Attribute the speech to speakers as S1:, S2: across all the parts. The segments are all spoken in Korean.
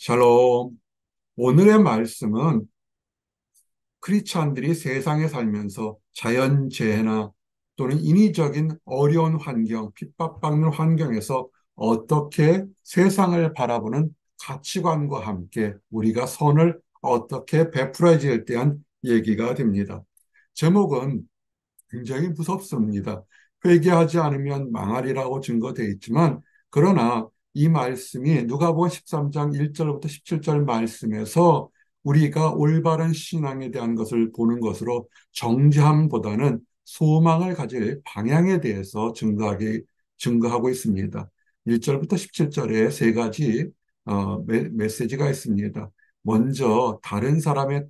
S1: 샬롬. 오늘의 말씀은 크리스찬들이 세상에 살면서 자연재해나 또는 인위적인 어려운 환경, 핍박받는 환경에서 어떻게 세상을 바라보는 가치관과 함께 우리가 선을 어떻게 베풀어야지에 대한 얘기가 됩니다. 제목은 굉장히 무섭습니다. 회개하지 않으면 망하리라고 증거되어 있지만, 그러나 이 말씀이 누가복음 13장 1절부터 17절 말씀에서 우리가 올바른 신앙에 대한 것을 보는 것으로 정죄함보다는 소망을 가질 방향에 대해서 증거하고 있습니다. 1절부터 17절에 세 가지 메시지가 있습니다. 먼저 다른 사람의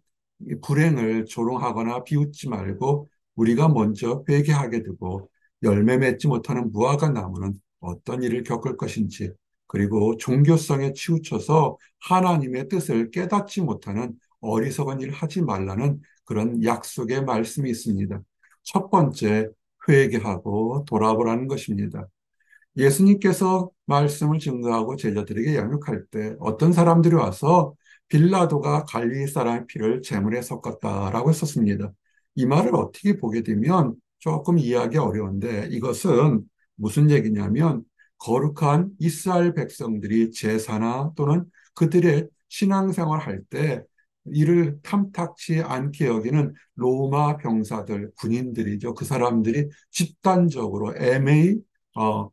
S1: 불행을 조롱하거나 비웃지 말고 우리가 먼저 회개하게 되고 열매 맺지 못하는 무화과 나무는 어떤 일을 겪을 것인지, 그리고 종교성에 치우쳐서 하나님의 뜻을 깨닫지 못하는 어리석은 일 하지 말라는 그런 약속의 말씀이 있습니다. 첫 번째, 회개하고 돌아보라는 것입니다. 예수님께서 말씀을 증거하고 제자들에게 양육할 때 어떤 사람들이 와서 빌라도가 갈릴리 사람의 피를 제물에 섞었다라고 했었습니다. 이 말을 어떻게 보게 되면 조금 이해하기 어려운데, 이것은 무슨 얘기냐면 거룩한 이스라엘 백성들이 제사나 또는 그들의 신앙생활 할 때 이를 탐탁치 않게 여기는 로마 병사들, 군인들이죠. 그 사람들이 집단적으로 애매히 어,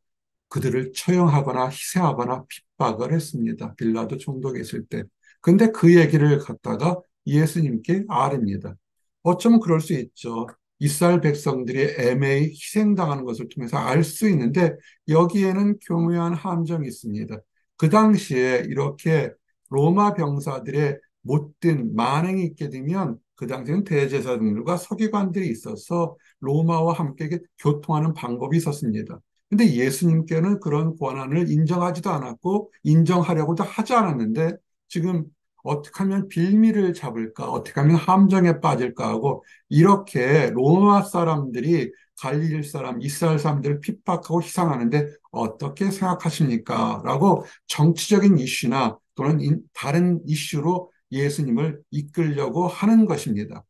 S1: 그들을 처형하거나 희생하거나 핍박을 했습니다. 빌라도 총독에 있을 때. 근데 그 얘기를 갖다가 예수님께 아뢰니다. 어쩌면 그럴 수 있죠. 이스라엘 백성들이 애매히 희생당하는 것을 통해서 알 수 있는데, 여기에는 교묘한 함정이 있습니다. 그 당시에 이렇게 로마 병사들의 못된 만행이 있게 되면 그 당시에는 대제사장들과 서기관들이 있어서 로마와 함께 교통하는 방법이 있었습니다. 근데 예수님께는 그런 권한을 인정하지도 않았고 인정하려고도 하지 않았는데, 지금 어떻게 하면 빌미를 잡을까, 어떻게 하면 함정에 빠질까 하고 이렇게 로마 사람들이 갈릴리 사람, 이스라엘 사람들을 핍박하고 희생하는데 어떻게 생각하십니까? 라고 정치적인 이슈나 또는 다른 이슈로 예수님을 이끌려고 하는 것입니다.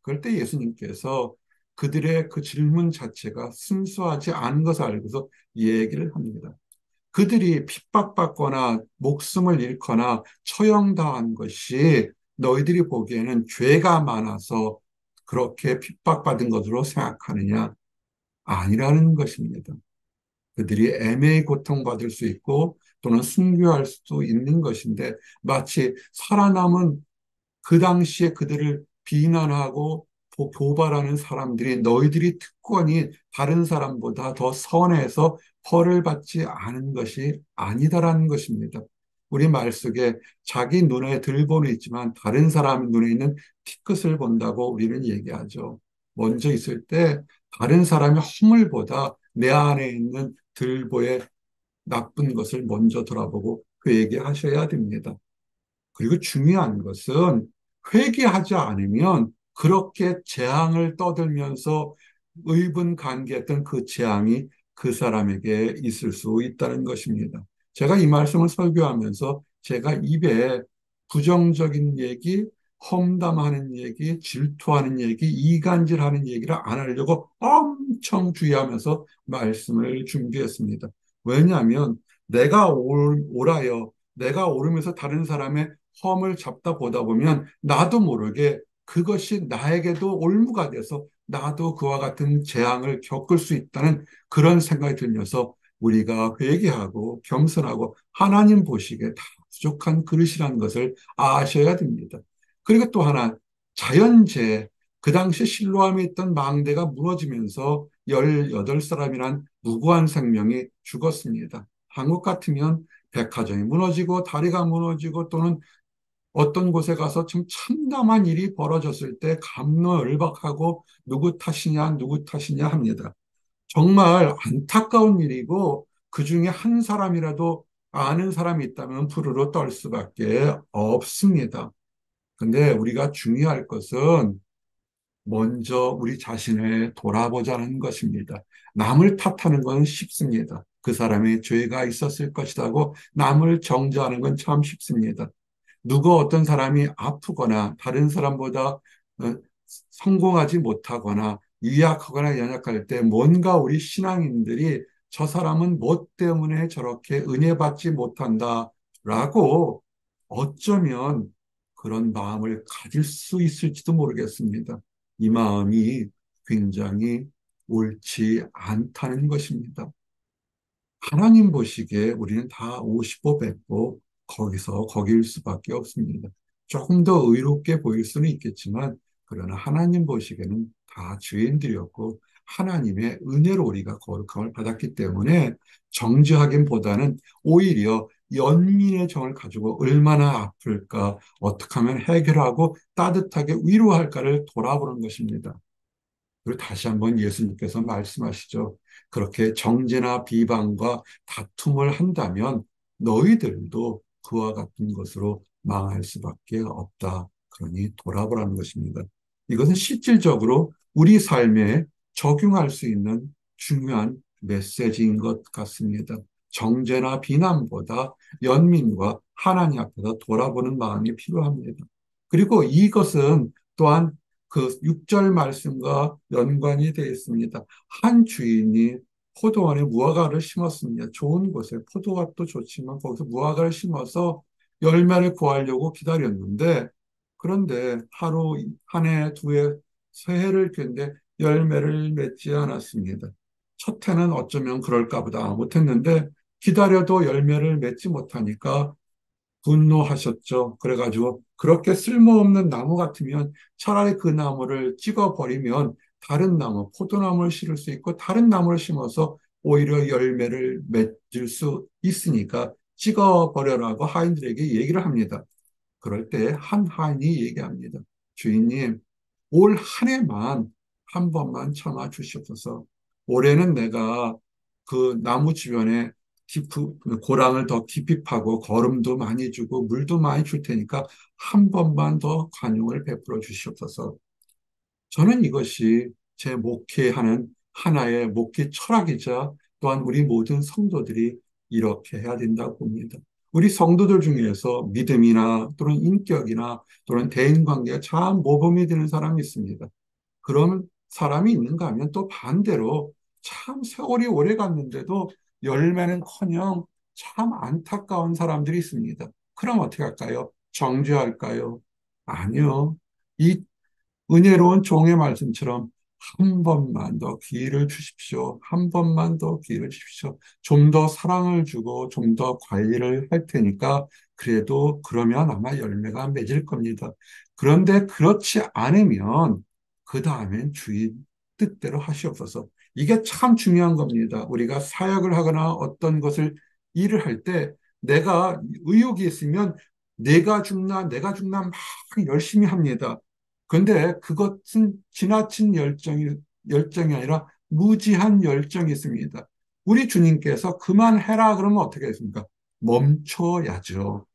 S1: 그럴 때 예수님께서 그들의 그 질문 자체가 순수하지 않은 것을 알고서 얘기를 합니다. 그들이 핍박받거나 목숨을 잃거나 처형당한 것이 너희들이 보기에는 죄가 많아서 그렇게 핍박받은 것으로 생각하느냐? 아니라는 것입니다. 그들이 애매히 고통받을 수 있고 또는 순교할 수도 있는 것인데, 마치 살아남은 그 당시에 그들을 비난하고 고발하는 사람들이 너희들이 특권이 다른 사람보다 더 선해서 벌을 받지 않은 것이 아니다라는 것입니다. 우리 말 속에 자기 눈에 들보는 있지만 다른 사람 눈에 있는 티끝을 본다고 우리는 얘기하죠. 먼저 있을 때 다른 사람의 허물보다 내 안에 있는 들보의 나쁜 것을 먼저 돌아보고 회개하셔야 됩니다. 그리고 중요한 것은 회개하지 않으면 그렇게 재앙을 떠들면서 의분 관계했던 그 재앙이 그 사람에게 있을 수 있다는 것입니다. 제가 이 말씀을 설교하면서 제가 입에 부정적인 얘기, 험담하는 얘기, 질투하는 얘기, 이간질하는 얘기를 안 하려고 엄청 주의하면서 말씀을 준비했습니다. 왜냐하면 내가 옳아요. 내가 옳으면서 다른 사람의 험을 잡다 보다 보면 나도 모르게 그것이 나에게도 올무가 돼서 나도 그와 같은 재앙을 겪을 수 있다는 그런 생각이 들면서 우리가 회개하고 겸손하고 하나님 보시기에 다 부족한 그릇이라는 것을 아셔야 됩니다. 그리고 또 하나, 자연재해, 그 당시 실로암에 있던 망대가 무너지면서 18사람이란 무고한 생명이 죽었습니다. 한국 같으면 백화점이 무너지고 다리가 무너지고 또는 어떤 곳에 가서 좀 참담한 일이 벌어졌을 때 감로열박하고 누구 탓이냐 누구 탓이냐 합니다. 정말 안타까운 일이고 그 중에 한 사람이라도 아는 사람이 있다면 부르르 떨 수밖에 없습니다. 근데 우리가 중요할 것은 먼저 우리 자신을 돌아보자는 것입니다. 남을 탓하는 건 쉽습니다. 그 사람의 죄가 있었을 것이라고 남을 정죄하는 건 참 쉽습니다. 누구 어떤 사람이 아프거나 다른 사람보다 성공하지 못하거나 유약하거나 연약할 때 뭔가 우리 신앙인들이 저 사람은 뭐 때문에 저렇게 은혜 받지 못한다라고 어쩌면 그런 마음을 가질 수 있을지도 모르겠습니다. 이 마음이 굉장히 옳지 않다는 것입니다. 하나님 보시기에 우리는 다 50보 100보 거기서 거길 수밖에 없습니다. 조금 더 의롭게 보일 수는 있겠지만 그러나 하나님 보시기에는 다 죄인들이었고 하나님의 은혜로 우리가 거룩함을 받았기 때문에 정죄하기보다는 오히려 연민의 정을 가지고 얼마나 아플까, 어떻게 하면 해결하고 따뜻하게 위로할까를 돌아보는 것입니다. 그리고 다시 한번 예수님께서 말씀하시죠. 그렇게 정죄나 비방과 다툼을 한다면 너희들도 그와 같은 것으로 망할 수밖에 없다. 그러니 돌아보라는 것입니다. 이것은 실질적으로 우리 삶에 적용할 수 있는 중요한 메시지인 것 같습니다. 정죄나 비난보다 연민과 하나님 앞에서 돌아보는 마음이 필요합니다. 그리고 이것은 또한 그 6절 말씀과 연관이 되어 있습니다. 한 주인이 포도원에 무화과를 심었습니다. 좋은 곳에 포도밭도 좋지만 거기서 무화과를 심어서 열매를 구하려고 기다렸는데 그런데 하루, 한 해, 두 해, 세 해를 겼는데 열매를 맺지 않았습니다. 첫 해는 어쩌면 그럴까 보다 못했는데 기다려도 열매를 맺지 못하니까 분노하셨죠. 그래가지고 그렇게 쓸모없는 나무 같으면 차라리 그 나무를 찍어버리면 다른 나무, 포도나무를 심을 수 있고 다른 나무를 심어서 오히려 열매를 맺을 수 있으니까 찍어버려라고 하인들에게 얘기를 합니다. 그럴 때 한 하인이 얘기합니다. 주인님, 올 한 해만 한 번만 참아 주시옵소서. 올해는 내가 그 나무 주변에 고랑을 더 깊이 파고 거름도 많이 주고 물도 많이 줄 테니까 한 번만 더 관용을 베풀어 주시옵소서. 저는 이것이 제 목회하는 하나의 목회 철학이자 또한 우리 모든 성도들이 이렇게 해야 된다고 봅니다. 우리 성도들 중에서 믿음이나 또는 인격이나 또는 대인관계가 참 모범이 되는 사람이 있습니다. 그런 사람이 있는가 하면 또 반대로 참 세월이 오래 갔는데도 열매는커녕 참 안타까운 사람들이 있습니다. 그럼 어떻게 할까요? 정죄할까요? 아니요. 이 은혜로운 종의 말씀처럼 한 번만 더 기회를 주십시오. 한 번만 더 기회를 주십시오. 좀 더 사랑을 주고 좀 더 관리를 할 테니까 그래도 그러면 아마 열매가 맺을 겁니다. 그런데 그렇지 않으면 그 다음엔 주인 뜻대로 하시옵소서. 이게 참 중요한 겁니다. 우리가 사역을 하거나 어떤 것을 일을 할 때 내가 의욕이 있으면 내가 죽나 막 열심히 합니다. 근데 그것은 지나친 열정이 아니라 무지한 열정이 있습니다. 우리 주님께서 그만해라 그러면 어떻게 했습니까? 멈춰야죠.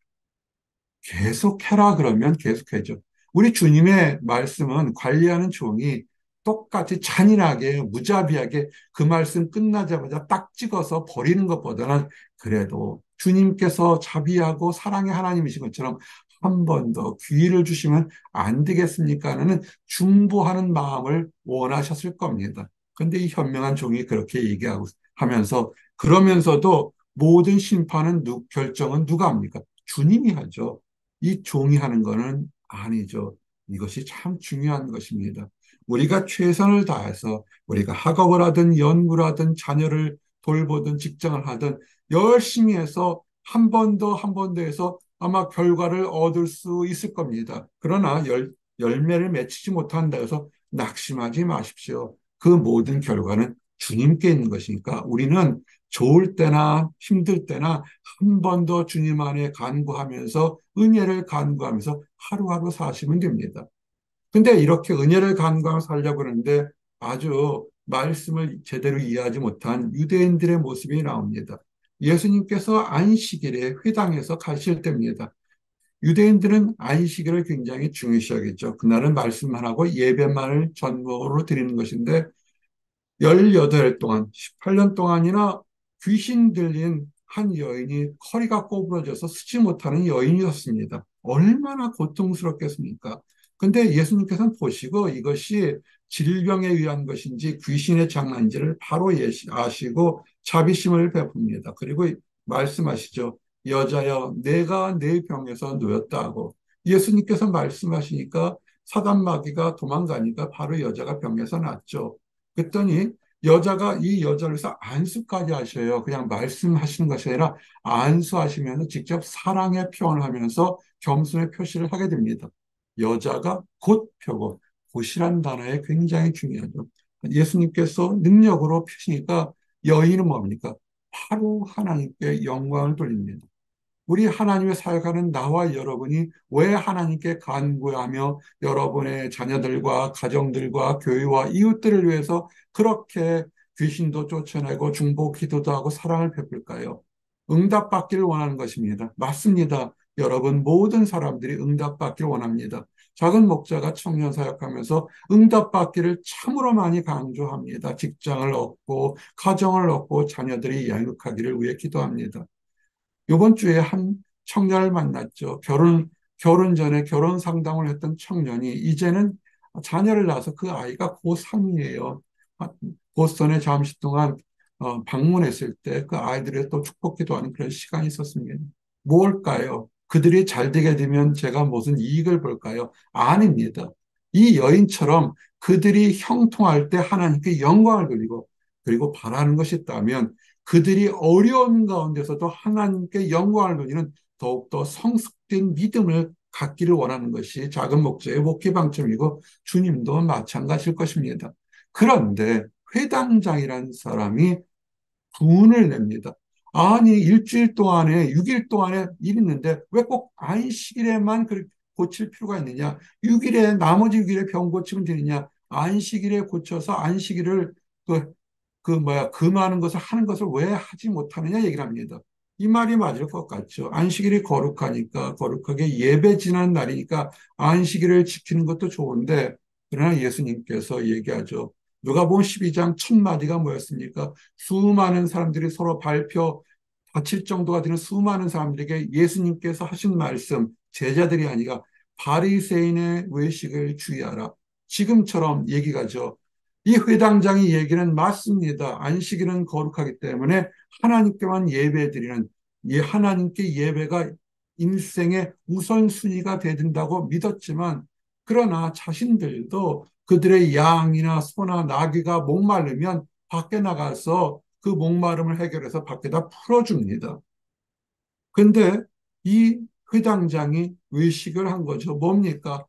S1: 계속해라 그러면 계속해죠. 우리 주님의 말씀은 관리하는 종이 똑같이 잔인하게 무자비하게 그 말씀 끝나자마자 딱 찍어서 버리는 것보다는 그래도 주님께서 자비하고 사랑의 하나님이신 것처럼 한 번 더 기회를 주시면 안 되겠습니까? 하는 중보하는 마음을 원하셨을 겁니다. 근데 이 현명한 종이 그렇게 얘기하고 하면서 그러면서도 모든 심판은 결정은 누가 합니까? 주님이 하죠. 이 종이 하는 거는 아니죠. 이것이 참 중요한 것입니다. 우리가 최선을 다해서 우리가 학업을 하든 연구를 하든 자녀를 돌보든 직장을 하든 열심히 해서 한 번 더 한 번 더 해서 아마 결과를 얻을 수 있을 겁니다. 그러나 열매를 맺히지 못한다 해서 낙심하지 마십시오. 그 모든 결과는 주님께 있는 것이니까 우리는 좋을 때나 힘들 때나 한 번 더 주님 안에 간구하면서 은혜를 간구하면서 하루하루 사시면 됩니다. 근데 이렇게 은혜를 간구하며 살려고 하는데 아주 말씀을 제대로 이해하지 못한 유대인들의 모습이 나옵니다. 예수님께서 안식일에 회당에서 가실 때입니다. 유대인들은 안식일을 굉장히 중요시하겠죠. 그날은 말씀만 하고 예배만을 전부로 드리는 것인데 18일 동안, 18년 동안이나 귀신 들린 한 여인이 허리가 꼬부러져서 쓰지 못하는 여인이었습니다. 얼마나 고통스럽겠습니까? 근데 예수님께서는 보시고 이것이 질병에 의한 것인지 귀신의 장난인지를 바로 아시고 자비심을 베풉니다. 그리고 말씀하시죠. 여자여, 내가 내 병에서 놓였다고. 예수님께서 말씀하시니까 사단 마귀가 도망가니까 바로 여자가 병에서 낫죠. 그랬더니 여자가 이 여자를 위해서 안수까지 하셔요. 그냥 말씀하시는 것이 아니라 안수하시면서 직접 사랑의 표현을 하면서 겸손의 표시를 하게 됩니다. 여자가 곧 펴고, 곧이란 단어에 굉장히 중요하죠. 예수님께서 능력으로 펴시니까 여인은 뭡니까? 바로 하나님께 영광을 돌립니다. 우리 하나님의 사역하는 나와 여러분이 왜 하나님께 간구하며 여러분의 자녀들과 가정들과 교회와 이웃들을 위해서 그렇게 귀신도 쫓아내고 중보 기도도 하고 사랑을 베풀까요? 응답받기를 원하는 것입니다. 맞습니다. 여러분 모든 사람들이 응답받기를 원합니다. 작은 목자가 청년 사역하면서 응답받기를 참으로 많이 강조합니다. 직장을 얻고 가정을 얻고 자녀들이 양육하기를 위해 기도합니다. 이번 주에 한 청년을 만났죠. 결혼 전에 결혼 상담을 했던 청년이 이제는 자녀를 낳아서 그 아이가 고3이에요. 보스턴에 잠시 동안 방문했을 때 그 아이들의 또 축복 기도하는 그런 시간이 있었습니다. 뭘까요? 그들이 잘 되게 되면 제가 무슨 이익을 볼까요? 아닙니다. 이 여인처럼 그들이 형통할 때 하나님께 영광을 돌리고 그리고 바라는 것이 있다면 그들이 어려운 가운데서도 하나님께 영광을 돌리는 더욱더 성숙된 믿음을 갖기를 원하는 것이 작은 목자의 목회 방점이고 주님도 마찬가지일 것입니다. 그런데 회당장이라는 사람이 분을 냅니다. 아니, 일주일 동안에, 6일 동안에 일 있는데 왜 꼭 안식일에만 고칠 필요가 있느냐? 6일에, 나머지 6일에 병 고치면 되느냐? 안식일에 고쳐서 안식일을 그 금하는 것을 하는 것을 왜 하지 못하느냐 얘기를 합니다. 이 말이 맞을 것 같죠. 안식일이 거룩하니까, 거룩하게 예배 지난 날이니까 안식일을 지키는 것도 좋은데, 그러나 예수님께서 얘기하죠. 누가복음 12장 첫 마디가 뭐였습니까? 수많은 사람들이 서로 다칠 정도가 되는 수많은 사람들에게 예수님께서 하신 말씀, 제자들이 아니라 바리새인의 외식을 주의하라. 지금처럼 얘기가죠. 이 회당장의 얘기는 맞습니다. 안식일은 거룩하기 때문에 하나님께만 예배드리는 이 하나님께 예배가 인생의 우선순위가 돼야 된다고 믿었지만 그러나 자신들도 그들의 양이나 소나 나귀가 목마르면 밖에 나가서 그 목마름을 해결해서 밖에다 풀어줍니다. 근데 이 회당장이 외식을 한 거죠. 뭡니까?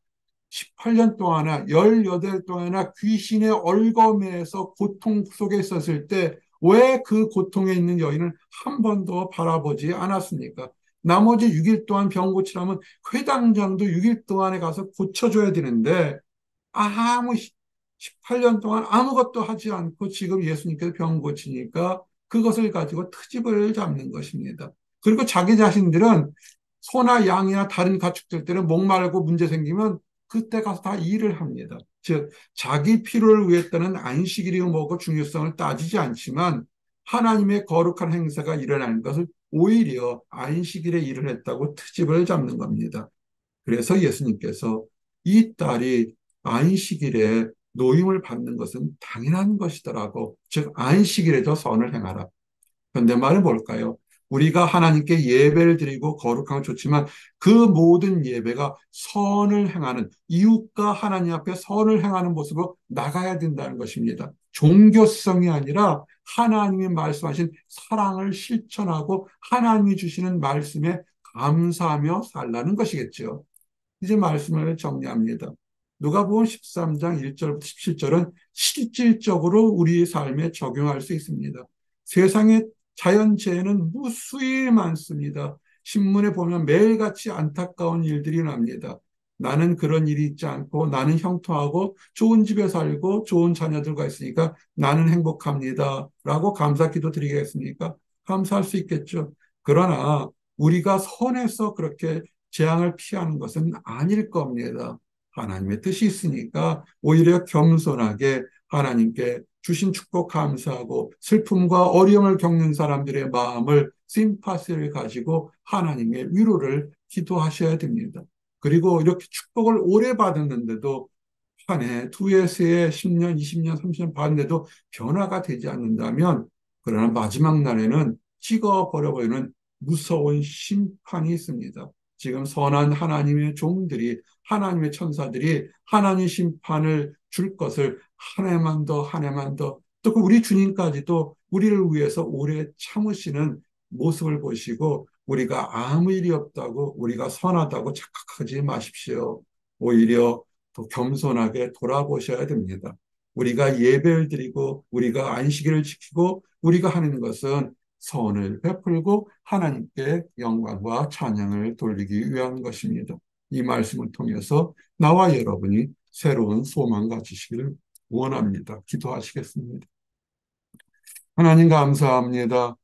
S1: 18년 동안이나 18 동안이나 귀신의 얼거매에서 고통 속에 있었을 때 왜 그 고통에 있는 여인을 한 번도 바라보지 않았습니까? 나머지 6일 동안 병 고치라면 회당장도 6일 동안에 가서 고쳐줘야 되는데 아무 18년 동안 아무것도 하지 않고 지금 예수님께서 병 고치니까 그것을 가지고 트집을 잡는 것입니다. 그리고 자기 자신들은 소나 양이나 다른 가축들 때는 목마르고 문제 생기면 그때 가서 다 일을 합니다. 즉 자기 필요를 위했다는 안식일이 뭐고 중요성을 따지지 않지만 하나님의 거룩한 행사가 일어나는 것을 오히려 안식일에 일을 했다고 트집을 잡는 겁니다. 그래서 예수님께서 이 딸이 안식일에 노임을 받는 것은 당연한 것이더라고. 즉 안식일에도 선을 행하라. 그런데 말은 뭘까요? 우리가 하나님께 예배를 드리고 거룩한 건 좋지만 그 모든 예배가 선을 행하는 이웃과 하나님 앞에 선을 행하는 모습으로 나가야 된다는 것입니다. 종교성이 아니라 하나님이 말씀하신 사랑을 실천하고 하나님이 주시는 말씀에 감사하며 살라는 것이겠죠. 이제 말씀을 정리합니다. 누가복음 13장 1절부터 17절은 실질적으로 우리의 삶에 적용할 수 있습니다. 세상에 자연재해는 무수히 많습니다. 신문에 보면 매일같이 안타까운 일들이 납니다. 나는 그런 일이 있지 않고 나는 형통하고 좋은 집에 살고 좋은 자녀들과 있으니까 나는 행복합니다. 라고 감사기도 드리겠습니까? 감사할 수 있겠죠. 그러나 우리가 선해서 그렇게 재앙을 피하는 것은 아닐 겁니다. 하나님의 뜻이 있으니까 오히려 겸손하게 하나님께 주신 축복 감사하고 슬픔과 어려움을 겪는 사람들의 마음을 심파시를 가지고 하나님의 위로를 기도하셔야 됩니다. 그리고 이렇게 축복을 오래 받았는데도 한 해, 두 해, 세 해, 10년, 20년, 30년 받는데도 변화가 되지 않는다면 그러나 마지막 날에는 찍어버려버리는 무서운 심판이 있습니다. 지금 선한 하나님의 종들이 하나님의 천사들이 하나님 심판을 줄 것을 한 해만 더, 한 해만 더, 또 그 우리 주님까지도 우리를 위해서 오래 참으시는 모습을 보시고 우리가 아무 일이 없다고 우리가 선하다고 착각하지 마십시오. 오히려 더 겸손하게 돌아보셔야 됩니다. 우리가 예배를 드리고 우리가 안식일을 지키고 우리가 하는 것은 선을 베풀고 하나님께 영광과 찬양을 돌리기 위한 것입니다. 이 말씀을 통해서 나와 여러분이 새로운 소망 가지시기를 원합니다. 기도하시겠습니다. 하나님 감사합니다.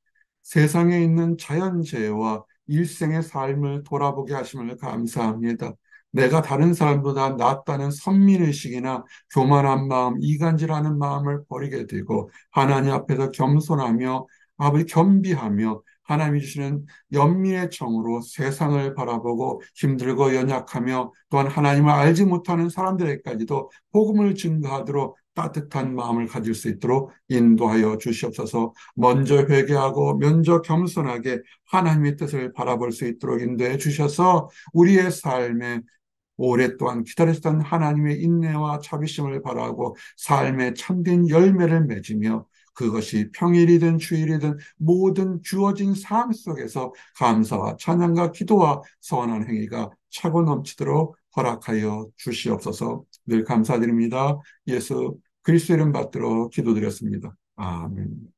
S1: 세상에 있는 자연재해와 일생의 삶을 돌아보게 하심을 감사합니다. 내가 다른 사람보다 낫다는 선민의식이나 교만한 마음, 이간질하는 마음을 버리게 되고 하나님 앞에서 겸손하며 아버지 겸비하며 하나님이 주시는 연민의 정으로 세상을 바라보고 힘들고 연약하며 또한 하나님을 알지 못하는 사람들에게까지도 복음을 증거하도록 따뜻한 마음을 가질 수 있도록 인도하여 주시옵소서. 먼저 회개하고 먼저 겸손하게 하나님의 뜻을 바라볼 수 있도록 인도해 주셔서 우리의 삶에 오랫동안 기다리셨던 하나님의 인내와 자비심을 바라고 삶의 참된 열매를 맺으며 그것이 평일이든 주일이든 모든 주어진 삶 속에서 감사와 찬양과 기도와 선한 행위가 차고 넘치도록 허락하여 주시옵소서. 늘 감사드립니다. 예수 그리스도 이름 받들어 기도드렸습니다. 아멘.